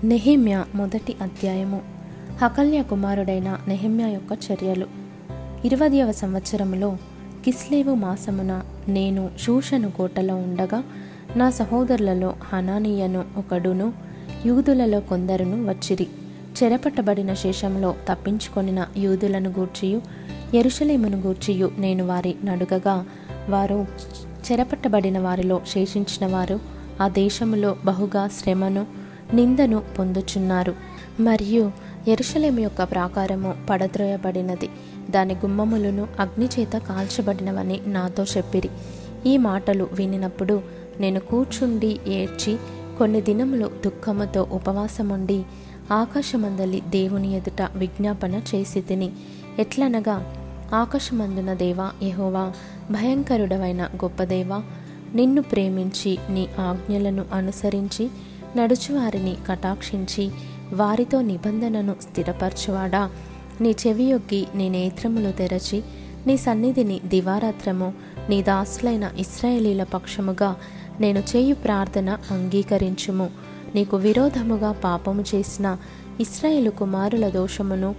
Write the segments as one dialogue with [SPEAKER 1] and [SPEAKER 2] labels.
[SPEAKER 1] నెహెమ్యా మొదటి అధ్యాయము. హకల్య కుమారుడైన నెహెమ్యా యొక్క చర్యలు. 20వ సంవత్సరములో కిస్లేవు మాసమున నేను షూషను కోటలో ఉండగా నా సహోదరులలో హనానీయను ఒకడును యూదులలో కొందరును వచ్చిరి. చెరపట్టబడిన శేషంలో తప్పించుకొనిన యూదులను గూర్చియు యెరూషలేమును గూర్చియు నేను వారి నడుగగా, వారు చెరపట్టబడిన వారిలో శేషించిన వారు ఆ దేశములో బహుగా శ్రమను నిందను పొందుచున్నారు. మరియు యెరూషలేము యొక్క ప్రాకారము పడద్రోయబడినది, దాని గుమ్మములను అగ్నిచేత కాల్చబడినవని నాతో చెప్పిరి. ఈ మాటలు వినినప్పుడు నేను కూర్చుండి ఏడ్చి కొన్ని దినములు దుఃఖముతో ఉపవాసముండి ఆకాశమందలి దేవుని ఎదుట విజ్ఞాపన చేసి తిని. ఎట్లనగా, ఆకాశమందున దేవా యెహోవా, భయంకరుడవైన గొప్ప దేవా, నిన్ను ప్రేమించి నీ ఆజ్ఞలను అనుసరించి నడుచువారిని కటాక్షించి వారితో నిబంధనను స్థిరపరచువాడా, నీ చెవియొగ్గి నీ నేత్రములు తెరచి నీ సన్నిధిని దివారాత్రము నీ దాసులైన ఇశ్రాయేలీల పక్షముగా నేను చేయు ప్రార్థన అంగీకరించుము. నీకు విరోధముగా పాపము చేసిన ఇశ్రాయేలు కుమారుల దోషమును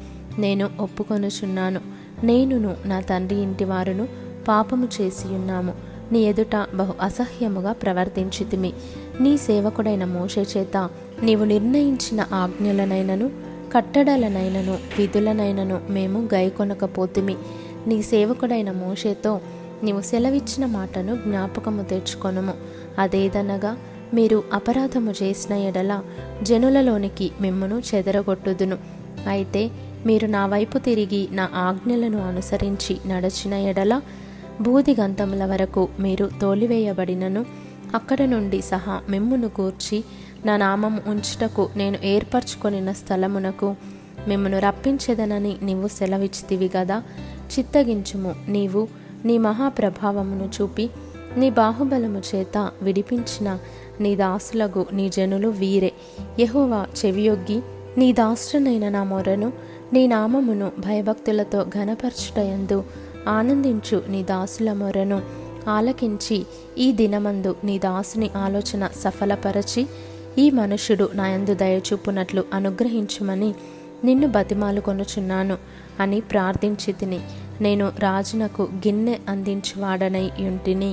[SPEAKER 1] నేను ఒప్పుకొనుచున్నాను. నేనును నా తండ్రి ఇంటి వారును పాపము చేసియున్నాము. నీ ఎదుట బహు అసహ్యముగా ప్రవర్తించితిమి. నీ సేవకుడైన మోషే చేత నీవు నిర్ణయించిన ఆజ్ఞలనైనను కట్టడలనైనను విధులనైనను మేము గైకొనకపోతిమి. నీ సేవకుడైన మోషేతో నీవు సెలవిచ్చిన మాటను జ్ఞాపకము తెచ్చుకొనుము. అదేదనగా, మీరు అపరాధము చేసిన ఎడల జనులలోనికి మిమ్మును చెదరగొట్టుదును. అయితే మీరు నా వైపు తిరిగి నా ఆజ్ఞలను అనుసరించి నడచిన ఎడల బూదిగంతముల వరకు మీరు తోలివేయబడినను అక్కడ నుండి సహా మిమ్మును గూర్చి నా నామము ఉంచుటకు నేను ఏర్పరచుకొనిన స్థలమునకు మిమ్మును రప్పించెదనని నీవు సెలవిచ్చితివి గదా. చిత్తగించుము. నీవు నీ మహాప్రభావమును చూపి నీ బాహుబలము చేత విడిపించిన నీ దాసులకు నీ జనులు వీరే. యెహోవా చెవియొగ్గి నీ దాసుడనైన నా మొరను నీ నామమును భయభక్తులతో ఘనపరచుటయందు ఆనందించు నీ దాసుల మొరను ఆలకించి ఈ దినమందు నీ దాసుని ఆలోచన సఫలపరచి ఈ మనుష్యుడు నాయందు దయచూపునట్లు అనుగ్రహించుమని నిన్ను బతిమాలుకొనుచున్నాను అని ప్రార్థించి తిని. నేను రాజునకు గిన్నె అందించువాడనై యుంటిని.